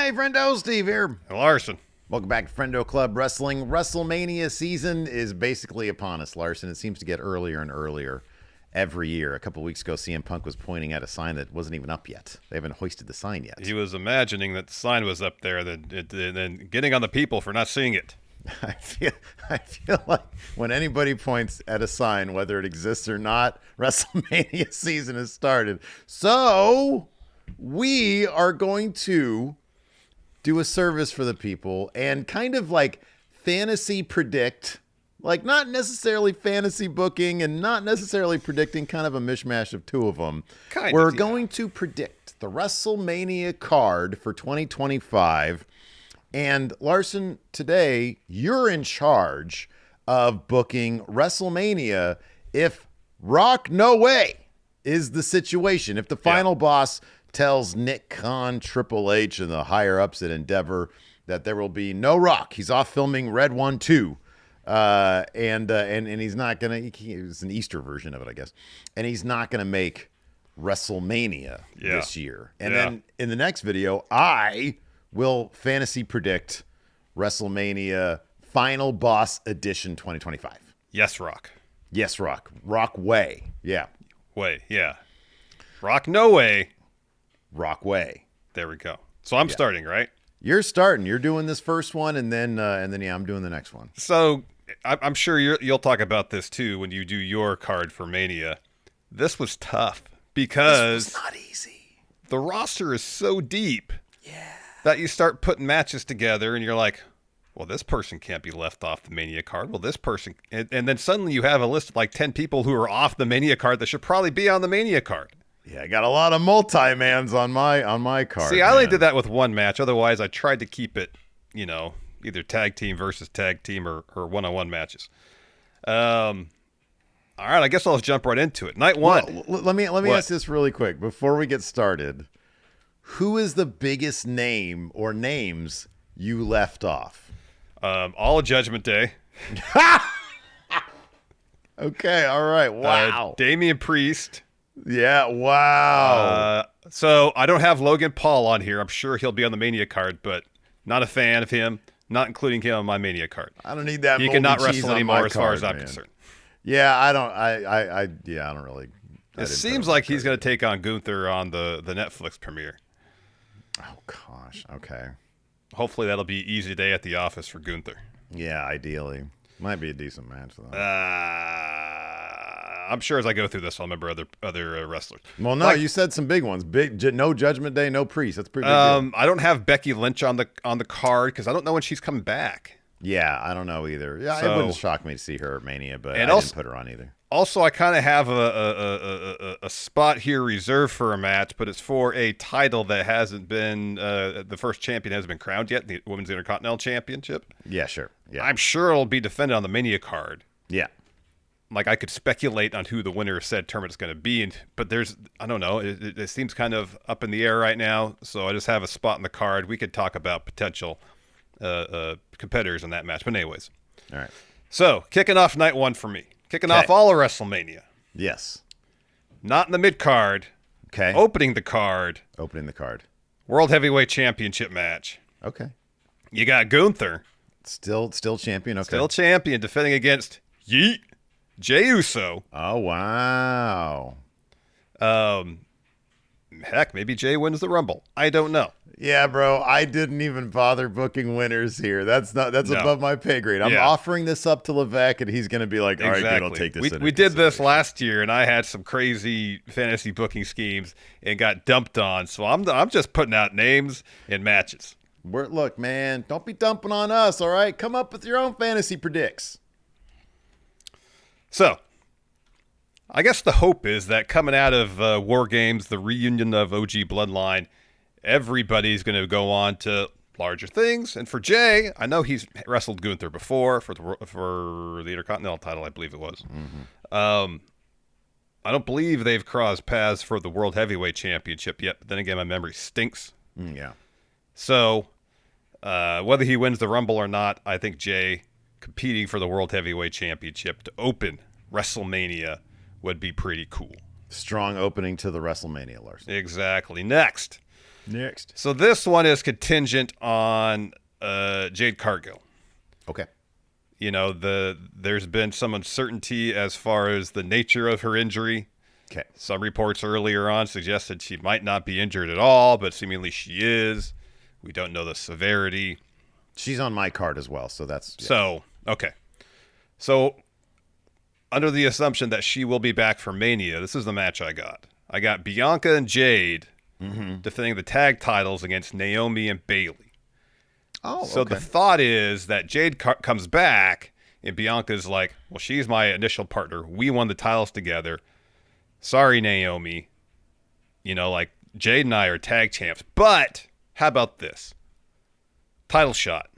Hey, Friendo, Steve here. Larson. Welcome back to Friendo Club Wrestling. Wrestlemania season is basically upon us, Larson. It seems to get earlier and earlier every year. A couple weeks ago, CM Punk was pointing at a sign that wasn't even up yet. They haven't hoisted the sign yet. He was imagining that the sign was up there, then getting on the people for not seeing it. I feel like when anybody points at a sign, whether it exists or not, WrestleMania season has started. So we are going to do a service for the people and kind of like fantasy predict, like not necessarily fantasy booking and not necessarily predicting, kind of a mishmash of two of them. We're going to predict the WrestleMania card for 2025. And Larson, today you're in charge of booking WrestleMania if Rock No Way is the situation. If the final boss tells Nick Khan, Triple H, and the higher-ups at Endeavor that there will be no Rock. He's off filming Red 1 2. And he's not going to... It's an Easter version of it, I guess. And he's not going to make WrestleMania this year. And then in the next video, I will fantasy predict WrestleMania Final Boss Edition 2025. Yes, Rock. Yes, Rock. Rock Way. Yeah. Way, yeah. Rock No Way. Rock Way. There we go. So I'm starting, right? You're starting. You're doing this first one, and then I'm doing the next one. So I'm sure you'll talk about this too when you do your card for Mania. This was tough because this was not easy. The roster is so deep that you start putting matches together, and you're like, well, this person can't be left off the Mania card. Well, this person, and then suddenly you have a list of like 10 people who are off the Mania card that should probably be on the Mania card. Yeah, I got a lot of multi-mans on my card. See, I only did that with one match. Otherwise, I tried to keep it, either tag team versus tag team or one-on-one matches. All right, I guess I'll just jump right into it. Night one. Well, let me ask this really quick before we get started. Who is the biggest name or names you left off? All of Judgment Day. Okay, all right. Wow. Damian Priest. Yeah, wow. So I don't have Logan Paul on here. I'm sure he'll be on the Mania card, but not a fan of him, not including him on my Mania card. I don't need that. He cannot wrestle anymore as far as I'm concerned. Yeah, I don't really. It seems like he's going to take on Gunther on the Netflix premiere. Oh, gosh. Okay. Hopefully that'll be easy day at the office for Gunther. Yeah, ideally. Might be a decent match, though. I'm sure as I go through this, I'll remember other wrestlers. Well, no, you said some big ones. No Judgment Day, no Priest. That's pretty big deal. I don't have Becky Lynch on the card because I don't know when she's coming back. Yeah, I don't know either. Yeah, it wouldn't shock me to see her at Mania, but I didn't put her on either. Also, I kind of have a spot here reserved for a match, but it's for a title that hasn't been the first champion hasn't been crowned yet, the Women's Intercontinental Championship. Yeah, sure. Yeah, I'm sure it'll be defended on the Mania card. Yeah. Like, I could speculate on who the winner of said tournament is going to be, but I don't know. It seems kind of up in the air right now, so I just have a spot in the card. We could talk about potential competitors in that match. But anyways. All right. So, kicking off night one for me. Kicking off all of WrestleMania. Yes. Not in the mid-card. Okay. Opening the card. World Heavyweight Championship match. Okay. You got Gunther. Still champion. Okay. Still champion, defending against Jey Uso. Oh, wow. Heck, maybe Jey wins the Rumble. I don't know. Yeah, bro, I didn't even bother booking winners here. That's above my pay grade. I'm offering this up to Levesque, and he's going to be like, all right, good, I'll take this. We did this last year, and I had some crazy fantasy booking schemes and got dumped on. So I'm just putting out names and matches. Look, man, don't be dumping on us, all right? Come up with your own fantasy predicts. So, I guess the hope is that coming out of War Games, the reunion of OG Bloodline, everybody's going to go on to larger things. And for Jey, I know he's wrestled Gunther before for the Intercontinental title, I believe it was. Mm-hmm. I don't believe they've crossed paths for the World Heavyweight Championship yet. But then again, my memory stinks. Yeah. So, whether he wins the Rumble or not, I think Jey competing for the World Heavyweight Championship to open WrestleMania would be pretty cool. Strong opening to the WrestleMania, Larson. Exactly. Next, Next. So this one is contingent on Jade Cargill. Okay. You know, there's been some uncertainty as far as the nature of her injury. Okay. Some reports earlier on suggested she might not be injured at all, but seemingly she is. We don't know the severity. She's on my card as well, so that's... Yeah. So, okay. So, under the assumption that she will be back for Mania, this is the match I got. I got Bianca and Jade defending the tag titles against Naomi and Bayley. Oh, so the thought is that Jade comes back, and Bianca's like, well, she's my initial partner. We won the titles together. Sorry, Naomi. You know, like, Jade and I are tag champs. But, how about this? Title shot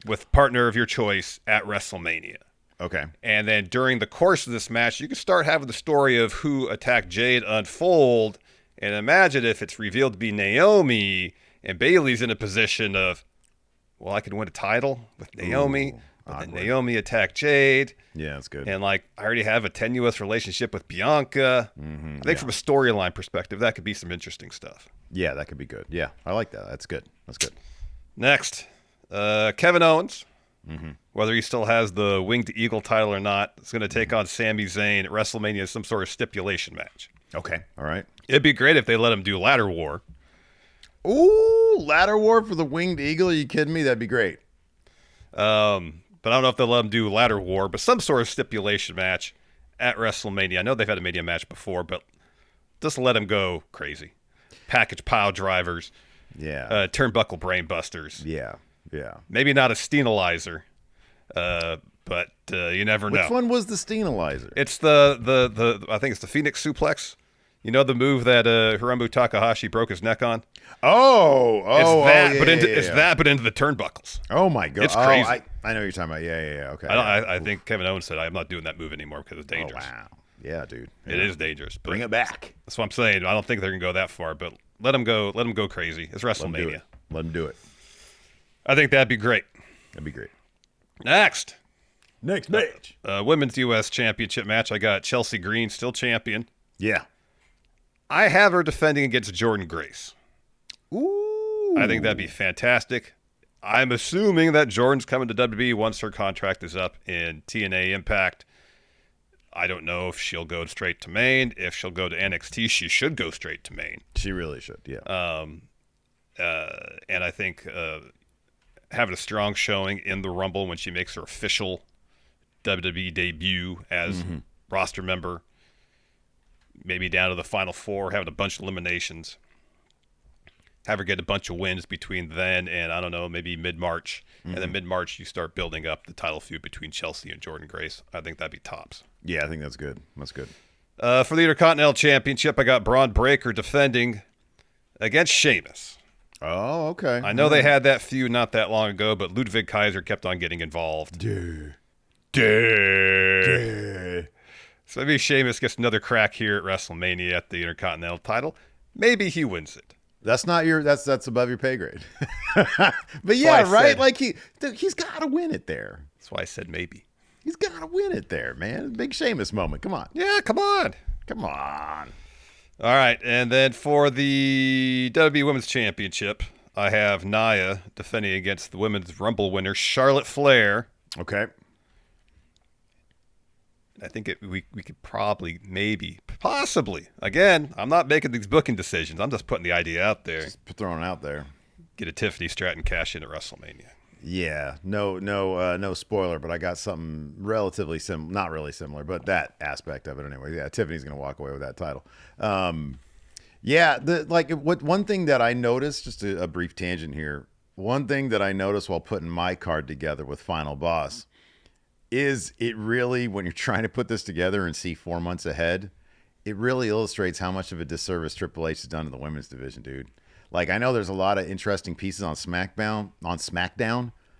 with partner of your choice at WrestleMania. Okay. And then during the course of this match, you can start having the story of who attacked Jade unfold. And imagine if it's revealed to be Naomi and Bayley's in a position of, well, I could win a title with Naomi. Ooh, but then Naomi attacked Jade. Yeah, that's good. And, like, I already have a tenuous relationship with Bianca. I think from a storyline perspective, that could be some interesting stuff. Yeah, that could be good. Yeah, I like that. That's good. That's good. Next, Kevin Owens. Whether he still has the Winged Eagle title or not, is going to take on Sami Zayn at WrestleMania as some sort of stipulation match. Okay. All right. It'd be great if they let him do Ladder War. Ooh, Ladder War for the Winged Eagle? Are you kidding me? That'd be great. But I don't know if they'll let him do Ladder War, but some sort of stipulation match at WrestleMania. I know they've had a Mania match before, but just let him go crazy. Package pile drivers. Yeah. Turnbuckle brain busters. Yeah. Yeah. Maybe not a Steenalizer, but you never know. Which one was the Steenalizer? It's the I think it's the Phoenix Suplex. You know the move that Hiromu Takahashi broke his neck on? It's that, but into the turnbuckles. Oh my god, it's crazy. I know what you're talking about. Yeah. Okay. I think Kevin Owens said I'm not doing that move anymore because it's dangerous. Oh wow. Yeah, dude. Yeah. It is dangerous. Bring it back. That's what I'm saying. I don't think they're gonna go that far, but let them go. Let them go crazy. It's WrestleMania. Let them do it. I think that'd be great. That'd be great. Next match. Women's U.S. Championship match. I got Chelsea Green, still champion. Yeah. I have her defending against Jordan Grace. Ooh. I think that'd be fantastic. I'm assuming that Jordan's coming to WWE once her contract is up in TNA Impact. I don't know if she'll go straight to main. If she'll go to NXT, she should go straight to main. She really should, yeah. And I think having a strong showing in the Rumble when she makes her official WWE debut as roster member, maybe down to the Final Four, having a bunch of eliminations, have her get a bunch of wins between then and, I don't know, maybe mid-March. And then mid-March, you start building up the title feud between Chelsea and Jordan Grace. I think that'd be tops. Yeah, I think that's good. That's good. For the Intercontinental Championship, I got Braun Breaker defending against Sheamus. Oh, okay. I know they had that feud not that long ago, but Ludwig Kaiser kept on getting involved. So maybe Sheamus gets another crack here at WrestleMania at the Intercontinental title. Maybe he wins it. That's not your. That's above your pay grade. But yeah, right. Like he's got to win it there. That's why I said maybe. He's got to win it there, man. Big Sheamus moment. Come on. Yeah, come on. All right, and then for the WWE Women's Championship, I have Nia defending against the Women's Rumble winner Charlotte Flair. Okay. I think we could probably, maybe, possibly. Again, I'm not making these booking decisions. I'm just putting the idea out there. Just throwing it out there. Get a Tiffany Stratton cash in at WrestleMania. Yeah, no spoiler, but I got something relatively not really similar, but that aspect of it anyway. Yeah, Tiffany's gonna walk away with that title. One thing that I noticed, just a brief tangent here. One thing that I noticed while putting my card together with Final Boss is it really, when you're trying to put this together and see 4 months ahead, it really illustrates how much of a disservice Triple H has done to the women's division, dude. Like, I know there's a lot of interesting pieces on SmackDown.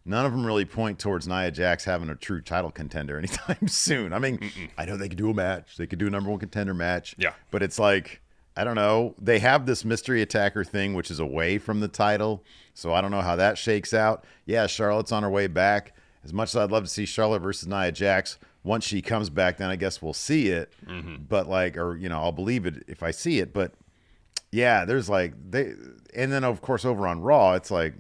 None of them really point towards Nia Jax having a true title contender anytime soon. I mean, I know they could do a match. They could do a number one contender match. Yeah. But it's like, I don't know. They have this mystery attacker thing, which is away from the title. So I don't know how that shakes out. Yeah, Charlotte's on her way back. As much as I'd love to see Charlotte versus Nia Jax, once she comes back, then I guess we'll see it. But I'll believe it if I see it. But Yeah, there's like and then of course over on Raw, it's like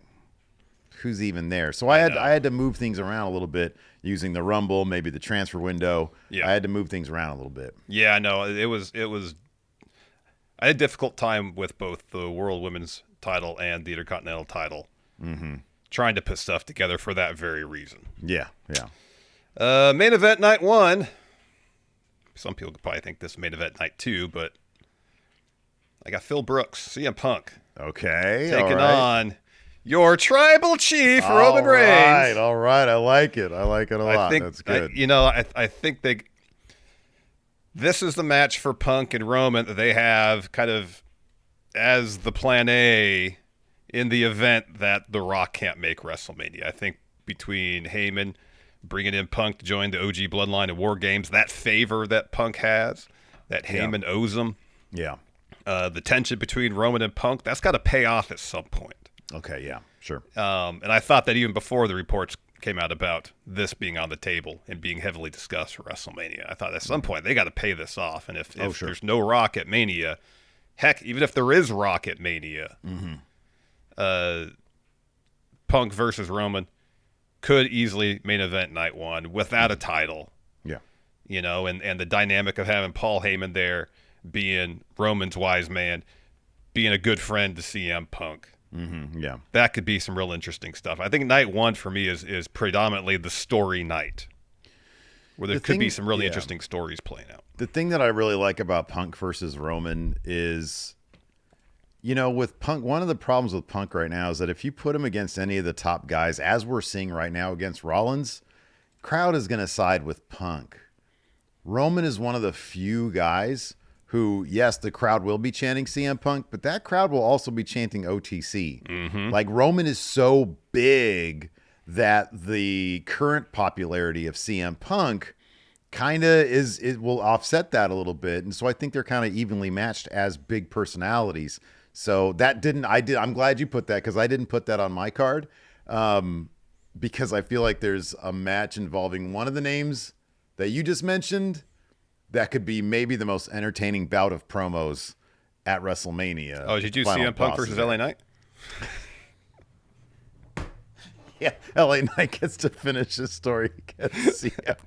who's even there? So I had to move things around a little bit using the Rumble, maybe the transfer window. Yeah. I had to move things around a little bit. Yeah, no, it was. I had a difficult time with both the World Women's title and the Intercontinental title, trying to put stuff together for that very reason. Yeah. Main event night 1. Some people could probably think this is main event night 2, but I got Phil Brooks, CM Punk, Okay. taking on your tribal chief, Roman Reigns. All right. I like it. I like it a lot. That's good. I think this is the match for Punk and Roman that they have kind of as the plan A in the event that The Rock can't make WrestleMania. I think between Heyman bringing in Punk to join the OG bloodline of War Games, that favor that Punk has, that Heyman owes him. Yeah. The tension between Roman and Punk, that's got to pay off at some point. Okay, yeah, sure. And I thought that even before the reports came out about this being on the table and being heavily discussed for WrestleMania, I thought at some point they got to pay this off. And if there's no Rock at Mania, heck, even if there is Rock at Mania, Punk versus Roman could easily main event night 1 without a title. Yeah. And the dynamic of having Paul Heyman there, being Roman's wise man, being a good friend to CM Punk. Yeah. That could be some real interesting stuff. I think night 1 for me is predominantly the story night, where there could be some really interesting stories playing out. The thing that I really like about Punk versus Roman is, with Punk, one of the problems with Punk right now is that if you put him against any of the top guys, as we're seeing right now against Rollins, crowd is going to side with Punk. Roman is one of the few guys who, yes, the crowd will be chanting CM Punk, but that crowd will also be chanting OTC. Like, Roman is so big that the current popularity of CM Punk kind of it will offset that a little bit. And so I think they're kind of evenly matched as big personalities. So I'm glad you put that, because I didn't put that on my card, because I feel like there's a match involving one of the names that you just mentioned that could be maybe the most entertaining bout of promos at WrestleMania. Oh, did you see CM Punk versus LA Knight? Yeah, LA Knight gets to finish his story against CM.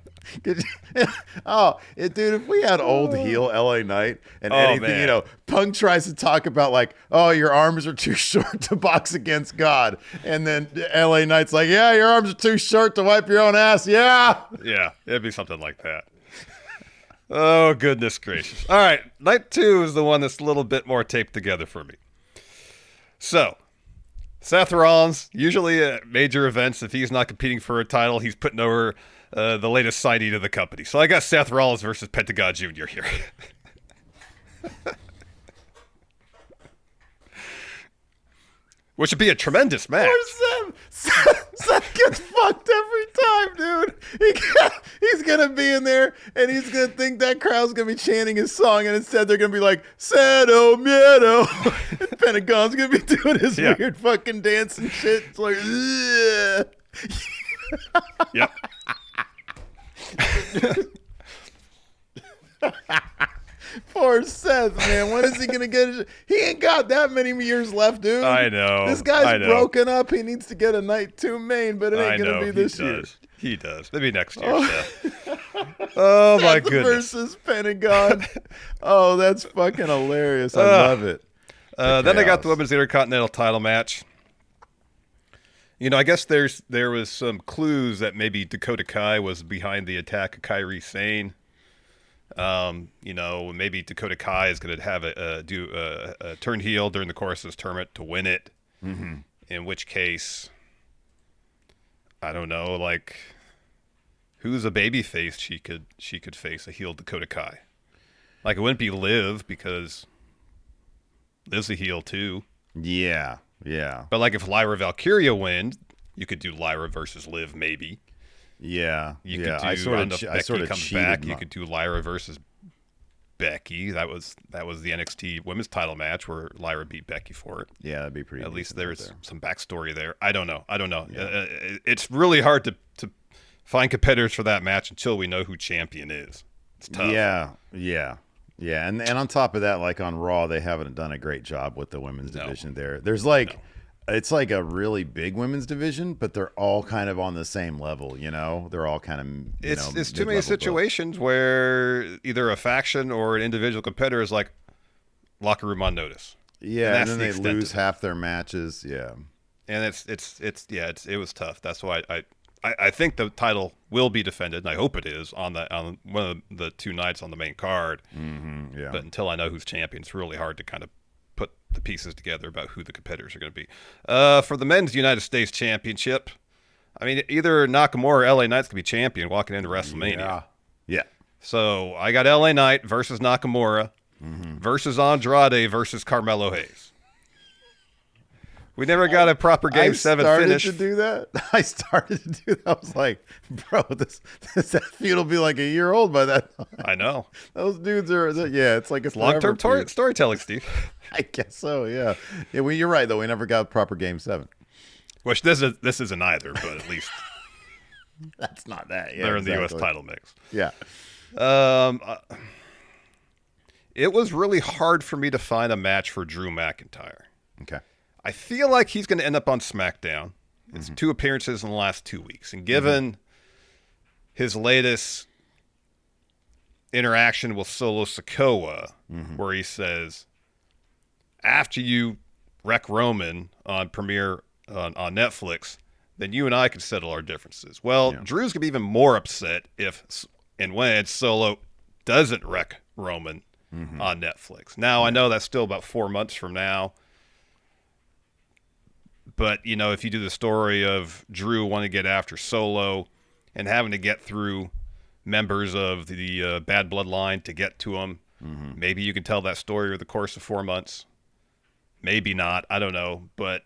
Dude, if we had old heel LA Knight and anything, Punk tries to talk about like, your arms are too short to box against God. And then LA Knight's like, yeah, your arms are too short to wipe your own ass. Yeah. Yeah, it'd be something like that. Oh, goodness gracious. All right, night 2 is the one that's a little bit more taped together for me. So, Seth Rollins, usually at major events, if he's not competing for a title, he's putting over the latest signee of the company. So I got Seth Rollins versus Penta Jr. here. Which would be a tremendous match. Seth gets fucked every time, dude. He's going to be in there, and he's going to think that crowd's going to be chanting his song, and instead they're going to be like, Sado Miedo. And Pentagon's going to be doing his weird fucking dance and shit. It's like, Yep. Poor Seth, man. When is he going to get He ain't got that many years left, dude. I know. This guy's broken up. He needs to get a night 2 main, but it ain't going to be this year. He does. Maybe next year, Seth. Oh, my goodness. Versus Pentagon. Oh, that's fucking hilarious. I love it. Then I got the Women's Intercontinental title match. I guess there was some clues that maybe Dakota Kai was behind the attack of Kairi Sane. Maybe Dakota Kai is going to have a turn heel during the course of this tournament to win it. In which case, I don't know, like, who's a baby face she could face, a heel Dakota Kai? Like, it wouldn't be Liv, because Liv's a heel too. Yeah. But like, if Lyra Valkyria wins, you could do Lyra versus Liv, maybe. Yeah. You could do Becky comes back. You could do Lyra versus Becky. That was the NXT Women's Title match where Lyra beat Becky for it. Yeah, that'd be pretty. At least there's some backstory there. I don't know. Yeah. It's really hard to find competitors for that match until we know who champion is. It's tough. Yeah. Yeah, and on top of that, like on Raw, they haven't done a great job with the women's division there. There's like, it's like a really big women's division, but they're all kind of on the same level, you know? They're all kind of, it's too many situations where either a faction or an individual competitor is like locker room on notice. Yeah, and then they lose half their matches. Yeah. And it was tough. That's why I think the title will be defended, and I hope it is on one of the two nights on the main card. Mm-hmm, yeah. But until I know who's champion, it's really hard to kind of put the pieces together about who the competitors are going to be. For the men's United States Championship, I mean, either Nakamura or LA Knight's going to be champion walking into WrestleMania. Yeah. So I got LA Knight versus Nakamura versus Andrade versus Carmelo Hayes. We never got a proper Game 7 finish. I started to do that. I was like, bro, that feud will be like a year old by that time. I know. Those dudes are, it's like a long-term storytelling, Steve. I guess so, yeah. Yeah, well, you're right, though. We never got a proper Game 7. Which this isn't either, but at least that's not that. Yeah, they're in the U.S. title mix. Yeah. It was really hard for me to find a match for Drew McIntyre. Okay. I feel like he's going to end up on SmackDown. It's 2 appearances in the last 2 weeks. And given his latest interaction with Solo Sikoa, where he says, after you wreck Roman on Premiere on Netflix, then you and I can settle our differences. Well, Drew's going to be even more upset if and when Solo doesn't wreck Roman on Netflix. Now, I know that's still about 4 months from now. But, if you do the story of Drew wanting to get after Solo and having to get through members of the Bad Bloodline to get to him, maybe you can tell that story over the course of 4 months. Maybe not. I don't know. But,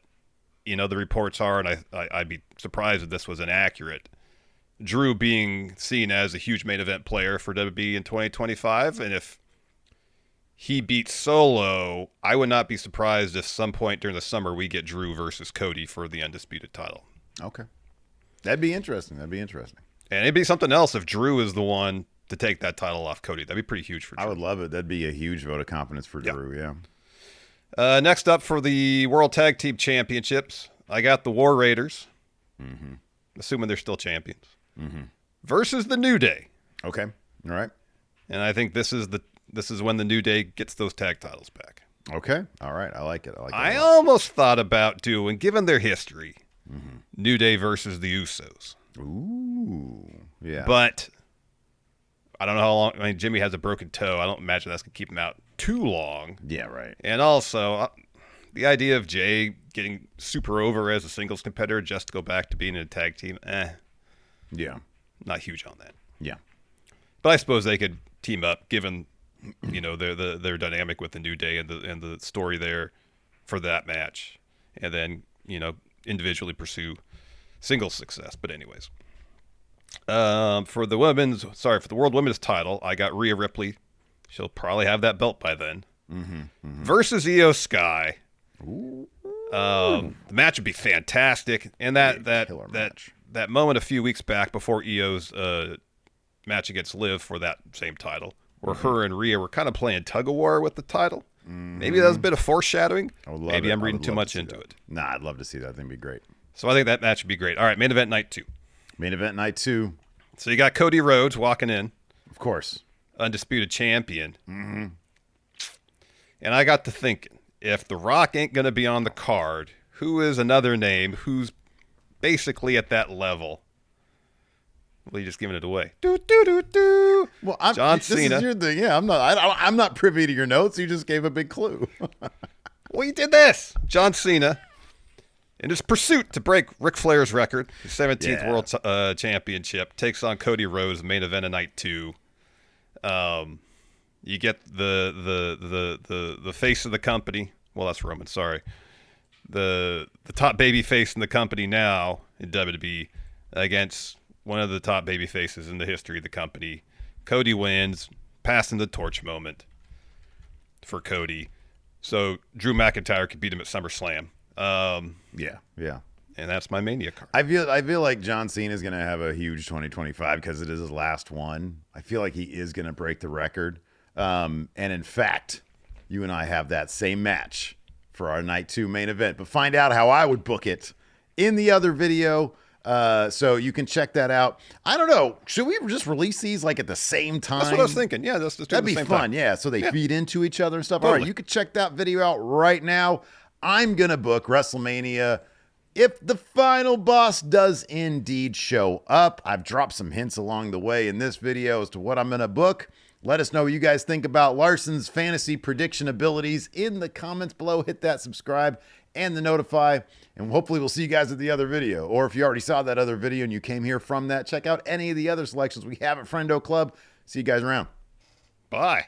the reports are, and I'd be surprised if this was inaccurate, Drew being seen as a huge main event player for WWE in 2025. And if he beats Solo, I would not be surprised if some point during the summer we get Drew versus Cody for the undisputed title. Okay. That'd be interesting. And it'd be something else if Drew is the one to take that title off Cody. That'd be pretty huge for Drew. I would love it. That'd be a huge vote of confidence for Drew, Next up for the World Tag Team Championships, I got the War Raiders, assuming they're still champions, versus the New Day. Okay. All right. And I think this is when the New Day gets those tag titles back. Okay. All right. I like it. I almost thought about doing, given their history, New Day versus the Usos. Ooh. Yeah. But I don't know how long. I mean, Jimmy has a broken toe. I don't imagine that's going to keep him out too long. Yeah, right. And also, the idea of Jay getting super over as a singles competitor just to go back to being in a tag team, yeah. Not huge on that. Yeah. But I suppose they could team up, given their dynamic with the New Day and the story there for that match, and then individually pursue singles success. But anyways, for the World Women's title, I got Rhea Ripley. She'll probably have that belt by then. Versus Io Sky. The match would be fantastic, and that moment a few weeks back before Io's match against Liv for that same title, where her and Rhea were kind of playing tug-of-war with the title. Maybe that was a bit of foreshadowing. Maybe I'm reading too much into it. Nah, I'd love to see that. I think it'd be great. So I think that match would be great. All right, main event night 2. Main event night 2. So you got Cody Rhodes walking in. Of course. Undisputed champion. And I got to thinking, if The Rock ain't going to be on the card, who is another name who's basically at that level? Well, you're just giving it away. Well, John Cena. This is your thing. Yeah, I'm not privy to your notes. You just gave a big clue. Well, you did this. John Cena, in his pursuit to break Ric Flair's record, his 17th World Championship, takes on Cody Rhodes, main event of night 2. You get the face of the company. Well, that's Roman. Sorry, the top baby face in the company now in WWE against one of the top baby faces in the history of the company. Cody wins, passing the torch moment for Cody. So Drew McIntyre could beat him at SummerSlam. Yeah. And that's my Mania card. I feel like John Cena is going to have a huge 2025 because it is his last one. I feel like he is going to break the record. And in fact, you and I have that same match for our night 2 main event. But find out how I would book it in the other video. So you can check that out. I don't know. Should we just release these like at the same time? That's what I was thinking. Yeah, let's just do it at the same time. That'd be fun. Yeah, so they feed into each other and stuff. Totally. All right, you can check that video out right now. I'm going to book WrestleMania if the final boss does indeed show up. I've dropped some hints along the way in this video as to what I'm going to book. Let us know what you guys think about Larson's fantasy prediction abilities in the comments below. Hit that subscribe and the notify, and hopefully we'll see you guys at the other video. Or if you already saw that other video and you came here from that, check out any of the other selections we have at Friendo Club. See you guys around. Bye.